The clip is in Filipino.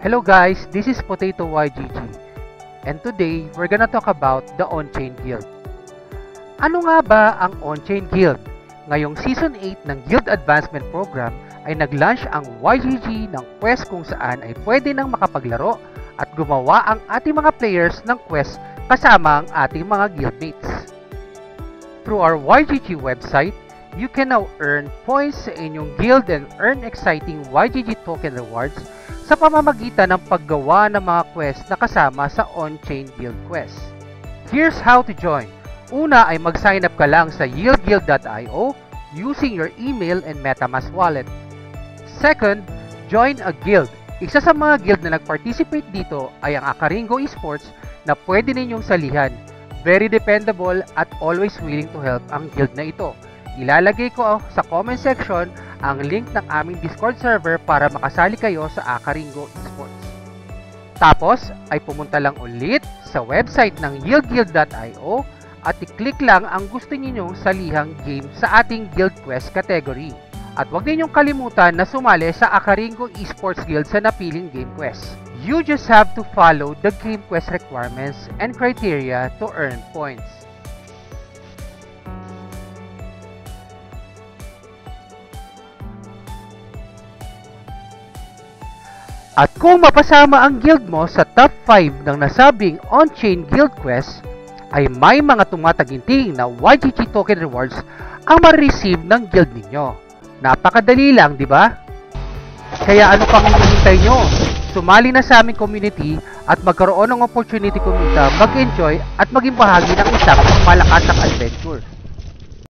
Hello guys, this is Potato YGG, and today we're gonna talk about the On-Chain Guild. Ano nga ba ang On-Chain Guild? Ngayong Season 8 ng Guild Advancement Program ay nag-launch ang YGG ng quest kung saan ay pwede nang makapaglaro at gumawa ang ating mga players ng quest kasama ang ating mga guildmates. Through our YGG website, you can now earn points sa inyong guild and earn exciting YGG token rewards sa pamamagitan ng paggawa ng mga quest na kasama sa On-Chain Guild quest. Here's how to join. Una ay mag-sign up ka lang sa yieldguild.io using your email and MetaMask wallet. Second, join a guild. Isa sa mga guild na nag-participate dito ay ang Akaringo Esports na pwede ninyong salihan. Very dependable at always willing to help ang guild na ito. Ilalagay ko sa comment section ang link ng aming Discord server para makasali kayo sa Akaringo Esports. Tapos ay pumunta lang ulit sa website ng yieldguild.io at i-click lang ang gusto ninyong salihang game sa ating guild quest category. At huwag ninyong kalimutan na sumali sa Akaringo Esports Guild sa napiling game quest. You just have to follow the game quest requirements and criteria to earn points. At kung mapasama ang guild mo sa top 5 ng nasabing On-Chain Guild Quest, ay may mga tumataginting na YGG token rewards ang ma-receive ng guild ninyo. Napakadali lang, di ba? Kaya ano pang hinihintay nyo? Sumali na sa aming community at magkaroon ng opportunity kumita, mag-enjoy at maging bahagi ng isang malakasang adventure.